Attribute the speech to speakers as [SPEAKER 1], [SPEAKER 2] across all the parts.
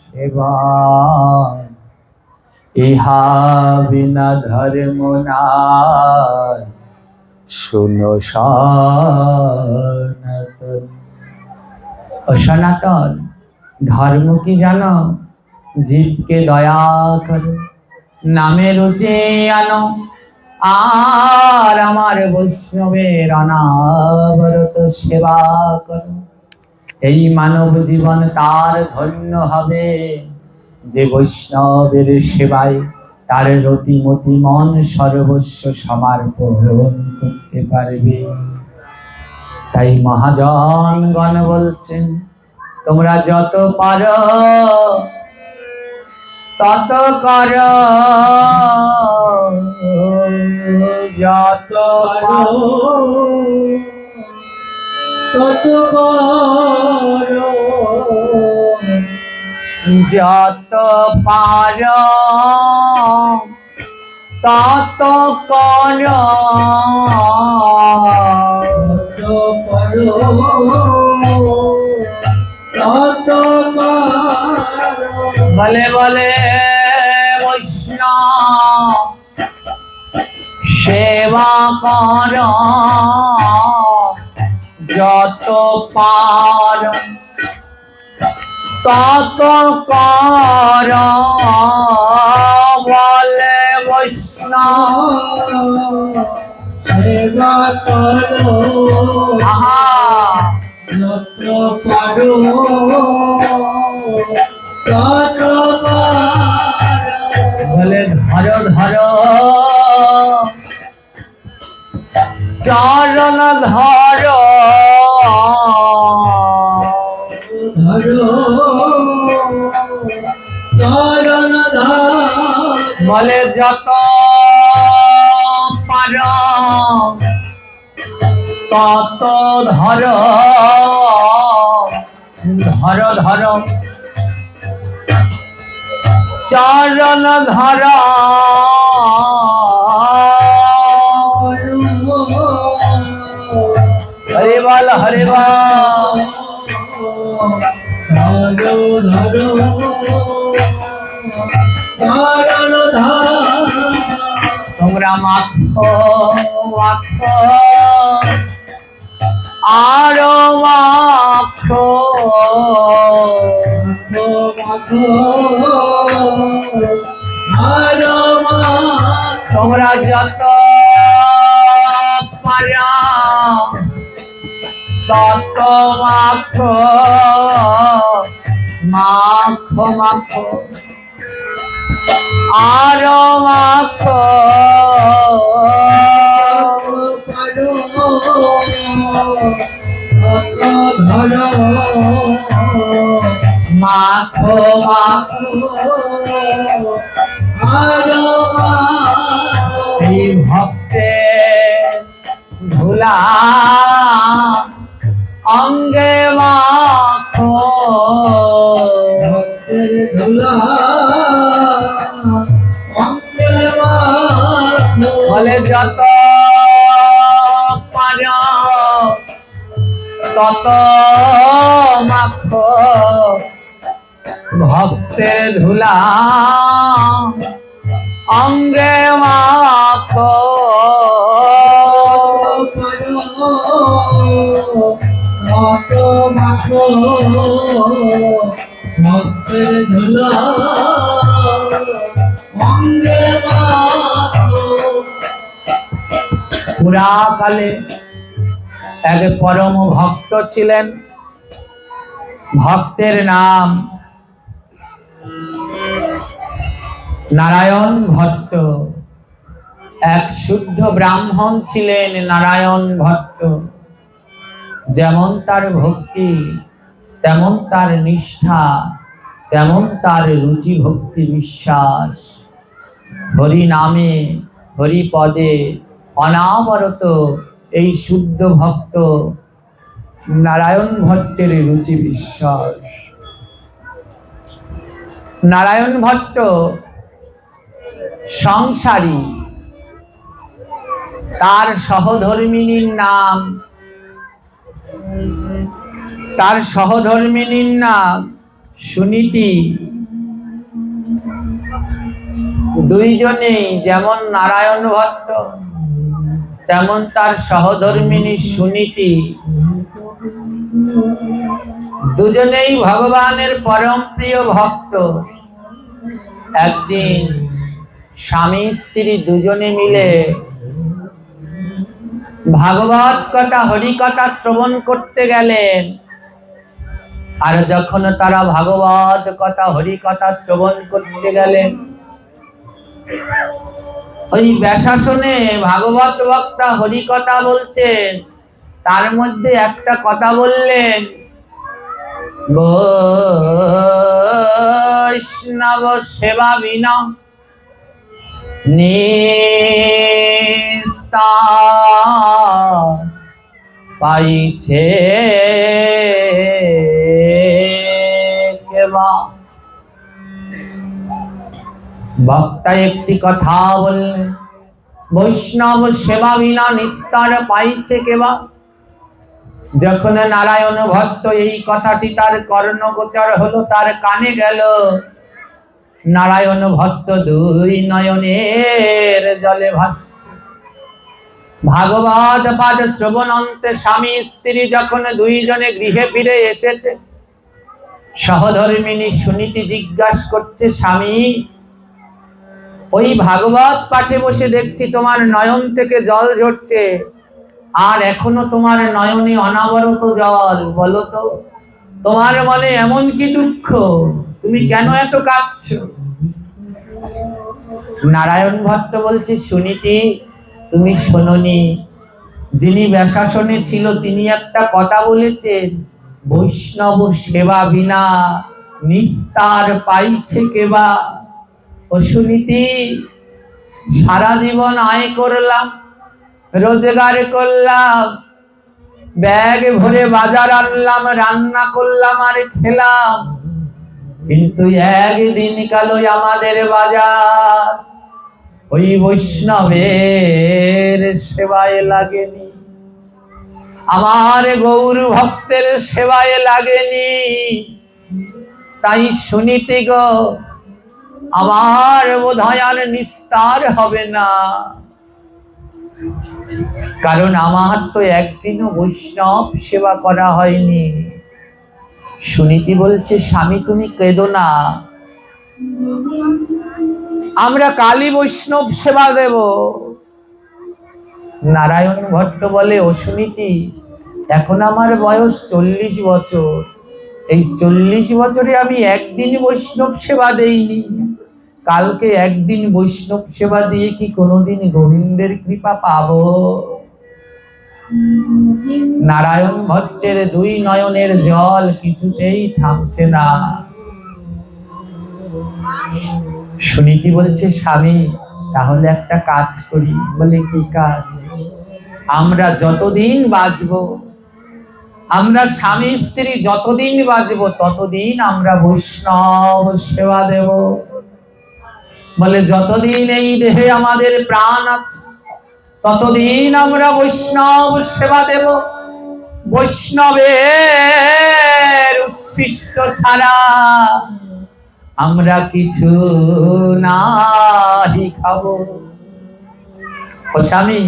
[SPEAKER 1] সেবা ইহা বিনা ধর্ম নাই, শুনো সনাতন। ও সনাতন, ধর্ম কি জানো? জীবকে দয়া করো, নামে রুচি আনো, আর আমার বৈষ্ণবের অনাবরত সেবা করো। এই মানব জীবন তার ধন্য হবে, যে বৈষ্ণবের সেবায় তার রতিমতি মন সর্বস্ব সমর্পণ করতে পারবে। তাই মহাজনগণ বলছেন, তোমরা যত পারো তত করো, যত পারো তত করো, যত পারো তত করো, তত বলে বলে বৈষ্ণব সেবা করো, যত পারো তত করো, বলে বৈষ্ণব সেবা করো, যত পারো তত বলে ধরো ধরো চরণ ধরো, চরণ বলে যত পারো তত ধরো, ধরো ধরো চরণ ধরো, হরে বল হরে বল, ধরো ধরো চরণ ধরো, তোমরা মাখো মাখো আরো মাখো, আরো তোমরা যত পারো তত মাখো, মাখো মাখো আরো মাখো, ধরো মাখো মাখো আরো এই ভক্তে ধুলা অঙ্গে মাখো, ভক্তের ধুলা অঙ্গে মাখো, বলে যত পারো তত মাখো, ভক্তের ধুলা অঙ্গে মাখো, তত মাখো, ভক্তের ধুলা অঙ্গে মাখো। পুরাকালে এক পরম ভক্ত ছিলেন, ভক্তের নাম নারায়ণ ভট্ট। এক শুদ্ধ ব্রাহ্মণ ছিলেন নারায়ণ ভট্ট। যেমন তার ভক্তি, তেমন তার নিষ্ঠা, তেমন তার রুচি ভক্তি বিশ্বাস। হরি নামে হরি পদে অনাবরত এই শুদ্ধ ভক্ত নারায়ণ ভট্টের রুচি বিশ্বাস। নারায়ণ ভট্ট সংসারী, তার সহধর্মিনীর নাম তার সহধর্মিনীর নাম সুনীতি। দুইজনেই যেমন নারায়ণ ভট্ট তেমন তার সহধর্মিনী সুনীতি, দুজনেই ভগবানের পরম প্রিয় ভক্ত। একদিন স্বামী স্ত্রী দুজনে মিলে ভাগবত কথা হরি কথা শ্রবণ করতে গেলেন। আর যখন তারা ভাগবত কথা হরি কথা শ্রবণ করতে গেলেন, ওই ব্যাসাসনে ভাগবত বক্তা হরি কথা বলছেন, তার মধ্যে একটা কথা বললেন, বৈষ্ণব সেবা বিনা নিস্তার পাইছে কেবা। বক্তা একটি কথা বললেন, বৈষ্ণব সেবা বিনা নিস্তার পাইছে কেবা। যখন নারায়ণ ভট্ট এই কথাটি তার কর্ণগোচর হলো, তার কানে গেল, নারায়ণ ভট্ট দুই নয়নের জলে ভাসছে। ভাগবত পাঠ শ্রবণ অন্তে স্বামী স্ত্রী যখন দুইজনে গৃহে ফিরে এসেছে, সহধর্মিনী সুনীতি জিজ্ঞাসা করছে, স্বামী, ওই ভাগবত পাঠে বসে দেখছি তোমার নয়ন থেকে জল ঝরছে, আর এখনো তোমার নয়নে অনাবরত জল। বলো তো, তোমার মনে এমন কি দুঃখ, তুমি কেন এত কাঁদছো? নারায়ণ ভট্ট বলছে, সুনীতি, তুমি শোনোনি, যিনি ব্যাসাসনে ছিল তিনি একটা কথা বলেছেন, বৈষ্ণব সেবা বিনা নিস্তার পাইছে কেবা। ও সুনীতি, সারা জীবন আয় করলাম, রোজগার করলাম, ব্যাগ ভরে বাজার আনলাম, রান্না করলাম আর খেলাম, কিন্তু একদিন কালো আমাদের বাজার ওই বৈষ্ণবের সেবায় লাগেনি, আমার গৌর ভক্তের সেবায় লাগেনি। তাই সুনীতি গো, আমার বোধহয় আর নিস্তার হবে না, কারণ আমার তো একদিনও বৈষ্ণব সেবা করা হয়নি। সুনীতি বলছে, স্বামী তুমি কেঁদো না, আমরা কালী বৈষ্ণব সেবা দেব। নারায়ণ ভট্ট বলে, ও সুনীতি, এখন আমার বয়স 40 বছর, এই 40 বছরে আমি একদিন বৈষ্ণব সেবা দেইনি, কালকে একদিন বৈষ্ণব সেবা দিয়ে কি কোনোদিন গোবিন্দের কৃপা পাবো? নারায়ণ ভট্টের দুই নয়নের জল কিছুতেই থামছে না। সুনীতি বলছে, স্বামী, তাহলে একটা কাজ করি। বলে, কি কাজ? আমরা যতদিন বাঁচবো, আমরা স্বামী স্ত্রী যতদিন বাঁচবো, ততদিন আমরা বৈষ্ণব সেবা দেব। বলে, যতদিন এই দেহে আমাদের প্রাণ আছে, ততদিন আমরা বৈষ্ণব সেবা দেব। বৈষ্ণবের উচ্ছিষ্ট ছাড়া আমরা কিছু নাহি খাবো। ও স্বামী,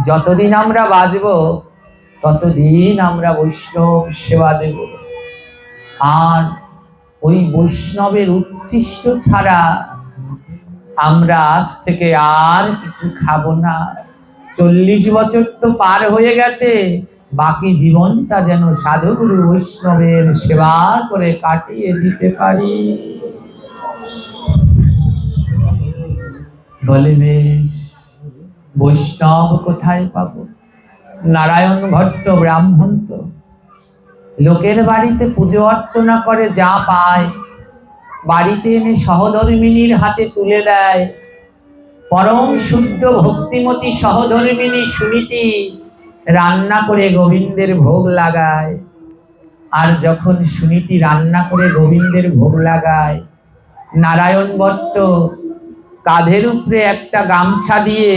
[SPEAKER 1] যতদিন আমরা বাঁচবো ততদিন আমরা বৈষ্ণব সেবা দেব, আর ওই বৈষ্ণবের উচ্ছিষ্ট ছাড়া আমরা আজ থেকে আর কিছু খাবো না। 40 বছর তো পার হয়ে গেছে, বাকি জীবনটা যেন সাধুগুরু বৈষ্ণবের সেবা করে কাটিয়ে দিতে পারি। বলে, বেশ, বৈষ্ণব কোথায় পাবো? নারায়ণ ভট্ট ব্রাহ্মণ, তো লোকের বাড়িতে পুজো অর্চনা করে যা পায় বাড়িতে এনে সহধর্মিনীর হাতে তুলে দেয়। পরম শুদ্ধ ভক্তিমতী সহধর্মিনী সুনীতি রান্না করে গোবিন্দের ভোগ লাগায়। আর যখন সুনীতি রান্না করে গোবিন্দের ভোগ লাগায়, নারায়ণ ভট্ট কাঁধের উপরে একটা গামছা দিয়ে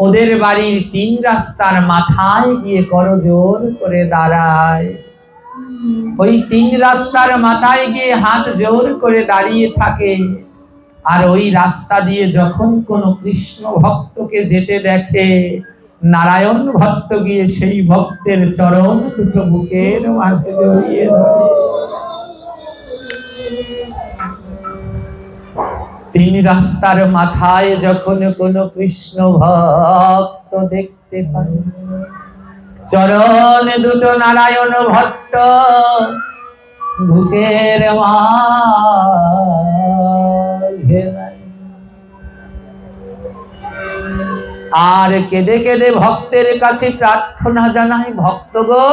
[SPEAKER 1] ওদের বাড়ির 3 রাস্তার মাথায় গিয়ে করজোড় করে দাঁড়ায়। ওই তিন রাস্তার মাথায় গিয়ে হাত জোর করে দাঁড়িয়ে থাকে। আর ওই রাস্তা দিয়ে যখন কোনো কৃষ্ণ ভক্তকে যেতে দেখে, নারায়ণ ভট্ট গিয়ে সেই ভক্তের চরণ দুটো বুকের মাঝে জড়িয়ে ধরে। তিন রাস্তার মাথায় যখন কোনো কৃষ্ণ ভক্ত দেখতে পায়, চরণ দুটো নারায়ণ ভট্ট বুকের মাঝে। আর কেঁদে কেঁদে ভক্তের কাছে প্রার্থনা জানায়, ভক্ত গো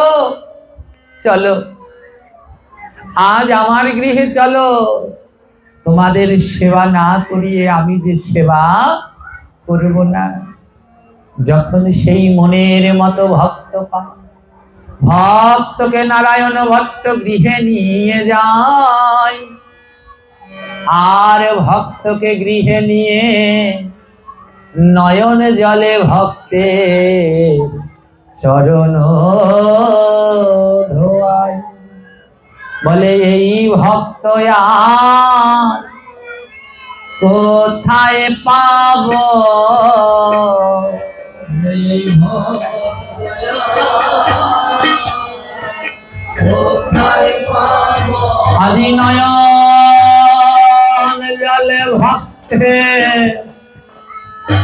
[SPEAKER 1] চলো, আজ আমার গৃহে চলো, তোমাদের সেবা না করিয়ে আমি যে সেবা করব না। যখন সেই মনের মতো ভক্ত পায়, ভক্তকে নারায়ণ ভট্ট গৃহে নিয়ে যায়। আর ভক্তকে গৃহে নিয়ে নয়ন জলে ভক্তের চরণ ধোয়ায়। বলে এই ভক্ত আর কোথায় পাবো, আজি নয়ন জলে ভক্তের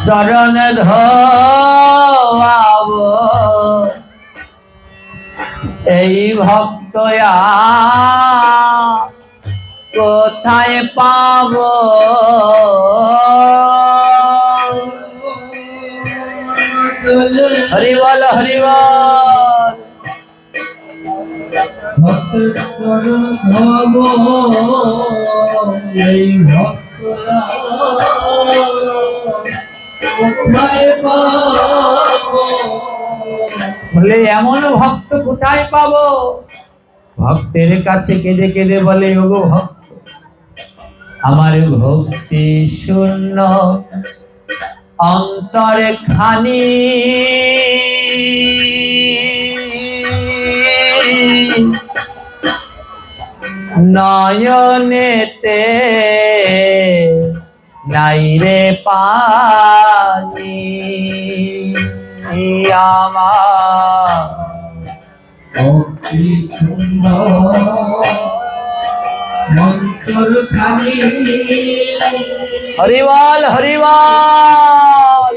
[SPEAKER 1] চরণ ধোয়াবো। এই ভক্ত কোথায় পাবো, হরি বল হরি বল। ভক্তের চরণ ধোয়াবো, এই ভক্ত বলে এমন ভক্ত কোথায় পাবো। ভক্তের কাছে কেঁদে কেঁদে বলে, ওগো ভক্ত, আমার ভক্তি শূন্য অন্তরে খানি, নয়নেতে নাই রে পানি। আমার ভক্তি শূন্য অন্তর খানি। হরি বল হরি বল।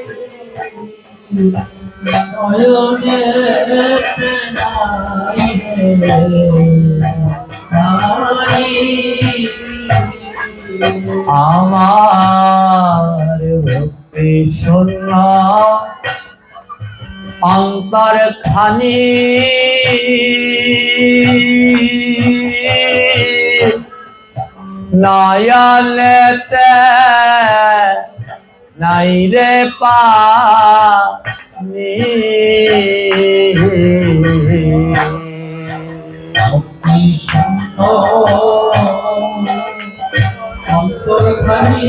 [SPEAKER 1] আমার ভক্তি শূন্য অন্তর খানি, নয়নেতে নাই রে পানি। ভক্তি শূন্য অন্তর খানি,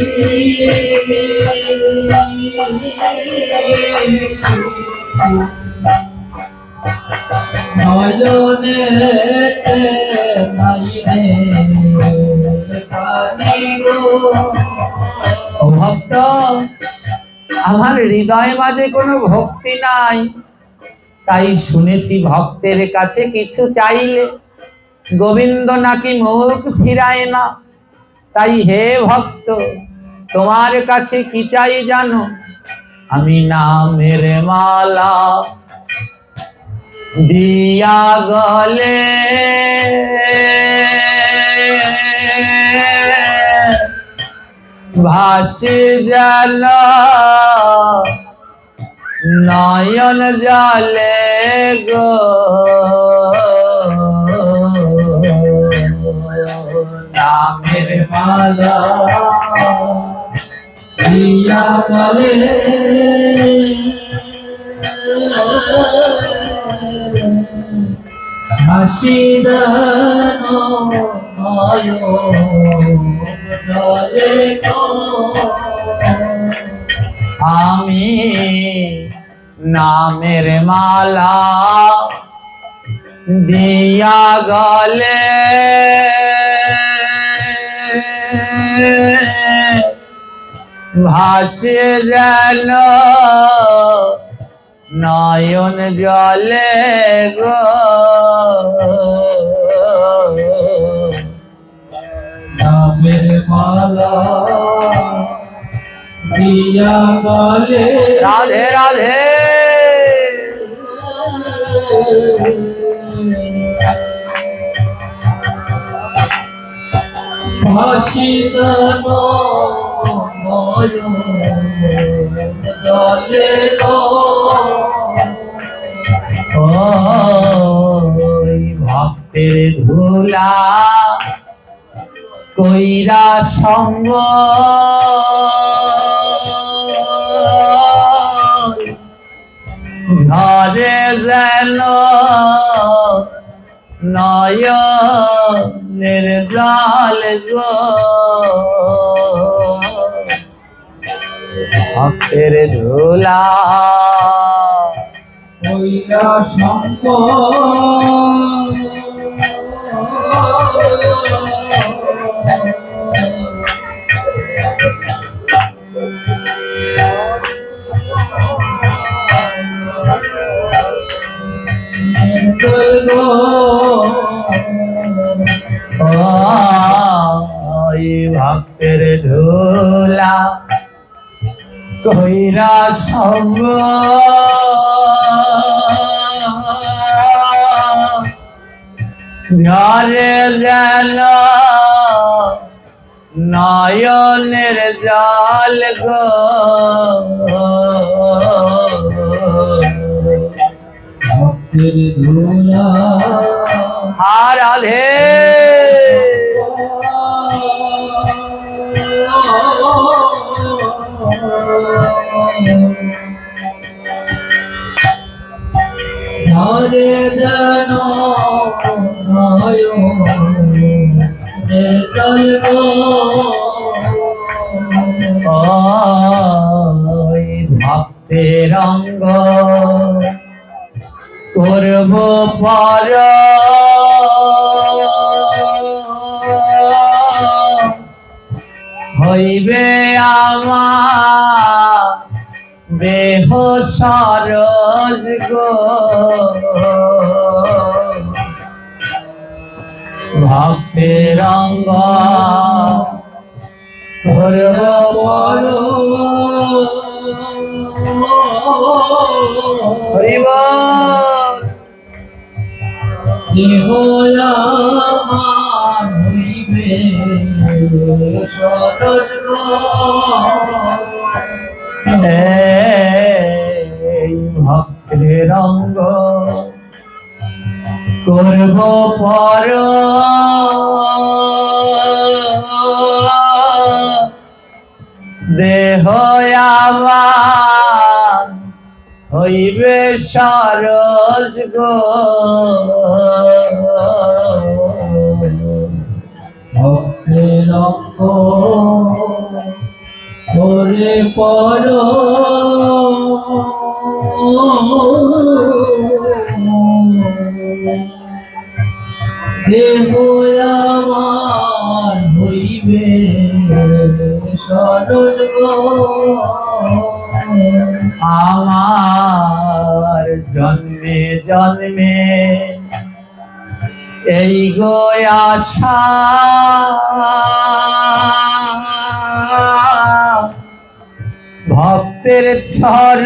[SPEAKER 1] নয়নেতে নাই রে পানি গো। ও ভক্ত, আমার হৃদয় মাঝে কোনো ভক্তি নাই, তাই শুনেছি ভক্তের কাছে কিছু চাইলে গোবিন্দ নাকি মুখ ফিরায় না। তাই হে ভক্ত, তোমার কাছে কি চাই জানো? আমি নামের মালা দিয়া গলে ভাসি যেন নয়ন জলে গো। নামের মালা দিয়া গলে ভাসি যেন নয়ন জলে গো। আমি নামের মালা দিয়া গলে ভাসে যেন নয়ন জলে গো
[SPEAKER 2] নামের মালা দিয়া গলে
[SPEAKER 1] রাধে রাধে
[SPEAKER 2] ভাসিত নয়ন জলে গো
[SPEAKER 1] ওই ভক্তের ধুলা কইরা সঙ্গ ঝরে যেন নয়নের জল গো ভক্তের ধুলা
[SPEAKER 2] কইরা সঙ্গ
[SPEAKER 1] ওই ভক্তের ধুলা কইরা সঙ্গ ঝরে যেন নয়নের জল গো
[SPEAKER 2] ভক্তের ধুলা
[SPEAKER 1] রাধে
[SPEAKER 2] ঝরে যেন নয়নের জল গো
[SPEAKER 1] ওই ভক্তের অঙ্গ করব পর হইবে আমার দেহ সরজ গো ভক্তের অঙ্গ করব পর হরিব
[SPEAKER 2] দেহ আমার হইবে সরজ গো
[SPEAKER 1] এই ভক্তের অঙ্গ করব পর দেহ আমার হইবে সরস গো
[SPEAKER 2] ভক্তের অঙ্গ করে পর দেহ আমার হইবে সরজ গো
[SPEAKER 1] আমার জন্মে জন্মে এই গো আশা ভক্তের ছর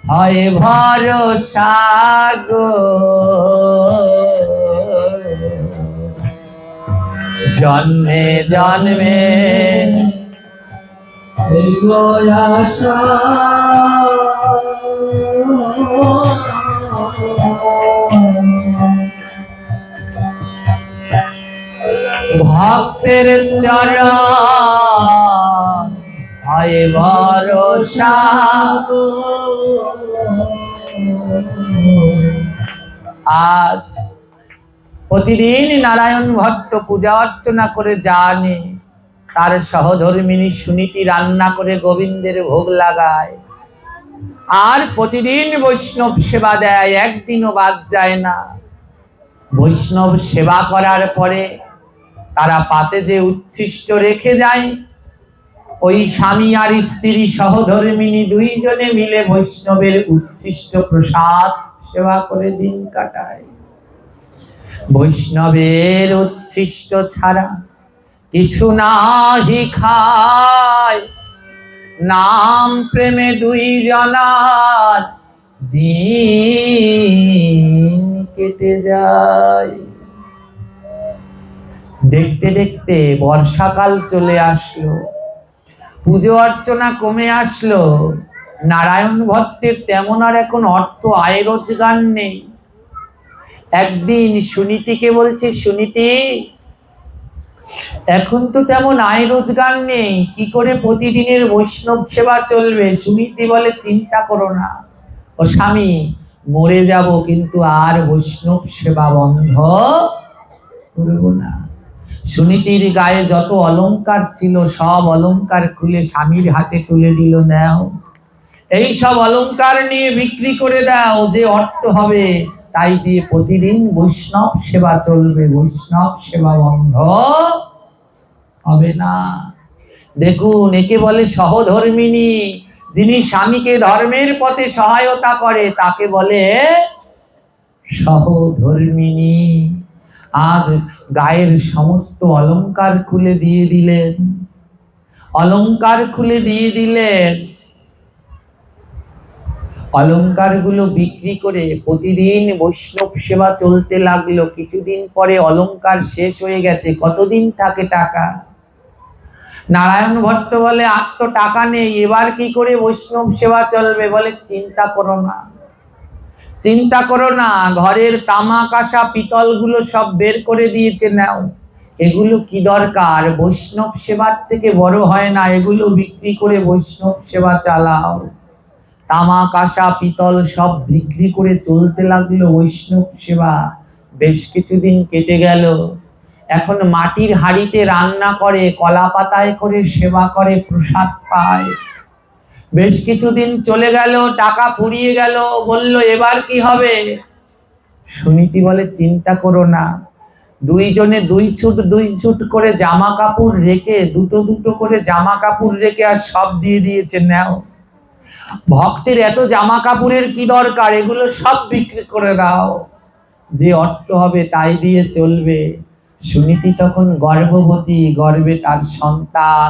[SPEAKER 1] হয় ভরসা গো জন্মে জন্মে
[SPEAKER 2] এই গো আশা
[SPEAKER 1] ভক্তের চরণ হয় ভরসা আজ প্রতিদিন নারায়ণ ভট্ট পূজা অর্চনা করে জানে তার সহধর্মিনী সুনীতি রান্না করে গোবিন্দের ভোগ লাগায়। আর প্রতিদিন বৈষ্ণব সেবা দেয়, একদিনও বাদ যায় না। বৈষ্ণব সেবা করার পরে তারা পাতে যে উচ্ছিষ্ট রেখে যায়, ওই স্বামী আর স্ত্রী সহধর্মিনী দুইজনে মিলে বৈষ্ণবের উচ্ছিষ্ট প্রসাদ সেবা করে দিন কাটায়। বৈষ্ণবের উচ্ছিষ্ট ছাড়া কিছু নাহি খায়, নাম প্রেমে দুইজনার দিন কেটে যায়। দেখতে দেখতে বর্ষাকাল চলে আসলো, পুজো অর্চনা কমে আসলো। নারায়ণ ভট্টের তেমন আর এখন অর্থ আয় রোজগার নেই। একদিন সুনীতিকে বলছে, সুনীতি, এখন তো তেমন আয় রোজগার নেই, কি করে প্রতিদিনের বৈষ্ণব সেবা চলবে? সুনীতি বলে, চিন্তা করো না ও স্বামী, মরে যাব কিন্তু আর বৈষ্ণব সেবা বন্ধ করব না। সুনীতির গায়ে যত অলংকার ছিল সব অলংকার খুলে স্বামীর হাতে তুলে দিল, নাও, এই সব অলংকার নিয়ে বিক্রি করে দাও, যে অর্থ হবে তাই দিয়ে প্রতিদিন বৈষ্ণব সেবা চলবে, বৈষ্ণব সেবা বন্ধ হবে না। দেখুন, একে বলে সহধর্মিনী। যিনি স্বামীকে ধর্মের পথে সহায়তা করে তাকে বলে সহধর্মিনী। আজ গায়ের সমস্ত অলংকার খুলে দিয়ে দিলেন, অলংকার খুলে দিয়ে দিলেন। অলংকারগুলো বিক্রি করে প্রতিদিন বৈষ্ণব সেবা চলতে লাগলো। কিছুদিন পরে অলংকার শেষ হয়ে গেছে, কতদিন থাকে টাকা? নারায়ণ ভট্ট বলে, আর তো টাকা নেই, এবার কি করে বৈষ্ণব সেবা চলবে? বলে, চিন্তা করো না, চিন্তা করো না, ঘরের তামা কাঁসা পিতল গুলো সব বের করে দিয়েছে, নাও, এগুলো কি দরকার? বৈষ্ণব সেবার থেকে বড় হয় না, এগুলো বিক্রি করে বৈষ্ণব সেবা চালাও। তামা কাঁসা পিতল সব বিক্রি করে চলতে লাগলো বৈষ্ণব সেবা। বেশ কিছুদিন কেটে গেল। এখন মাটির হাঁড়িতে রান্না করে, কলা পাতায় করে সেবা করে, প্রসাদ পায়। বেশ কিছুদিন চলে গেল, টাকা ফুরিয়ে গেল। বলল, এবার কি হবে? সুনীতি বলে, চিন্তা করো না, দুইজনে দুই ছুট করে জামা কাপড় রেখে, দুটো দুটো করে জামা কাপড় রেখে আর সব দিয়ে দিয়েছে, নাও, ভক্তের এত জামা কাপড়ের কি দরকার, এগুলো সব বিক্রি করে দাও, যে অর্থ হবে তাই দিয়ে চলবে। সুনীতি তখন গর্ভবতী, গর্ভে তার সন্তান।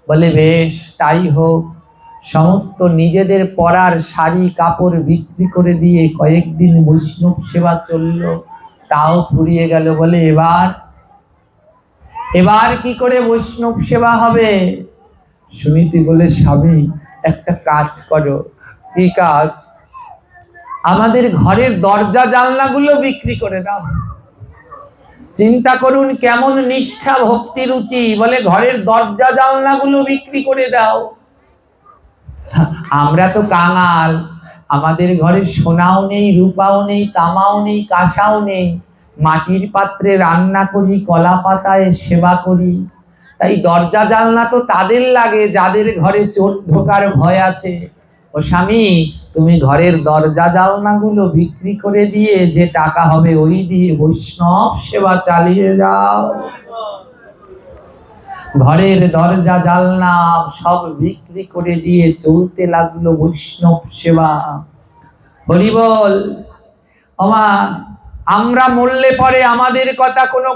[SPEAKER 1] বলে, বেশ তাই হোক। সমস্ত নিজেদের পরার শাড়ি কাপড় বিক্রি করে দিয়ে কয়েকদিন বৈষ্ণব সেবা চলল, তাও ফুরিয়ে গেল। বলে, এবার কি করে বৈষ্ণব সেবা হবে? সুনীতি বলে, স্বামী, একটা কাজ করো। কি কাজ? আমাদের ঘরের দরজা জানলাগুলো বিক্রি করে দাও। চিন্তা করুন কেমন নিষ্ঠা ভক্তি রুচি। বলে, ঘরের দরজা জানলাগুলো বিক্রি করে দাও। আমরা তো কাঙাল, আমাদের ঘরে সোনাও নেই, রূপাও নেই, তামাও নেই, কাঁসাও নেই, মাটির পাত্রে রান্না করি, কলা পাতায় সেবা করি। তাই দরজা জানলা তো তাদের লাগে যাদের ঘরে চোর ঢোকার ভয় আছে। ও স্বামী, তুমি ঘরের দরজা জানলাগুলো বিক্রি করে দিয়ে যে টাকা হবে ওই দিয়ে বৈষ্ণব সেবা চালিয়ে যাও। ঘরের দরজা জানলা সব বিক্রি করে দিয়ে চলতে লাগলো বৈষ্ণব সেবা। হরি বল। আমরা মরলে পরে আমাদের কথা কোনো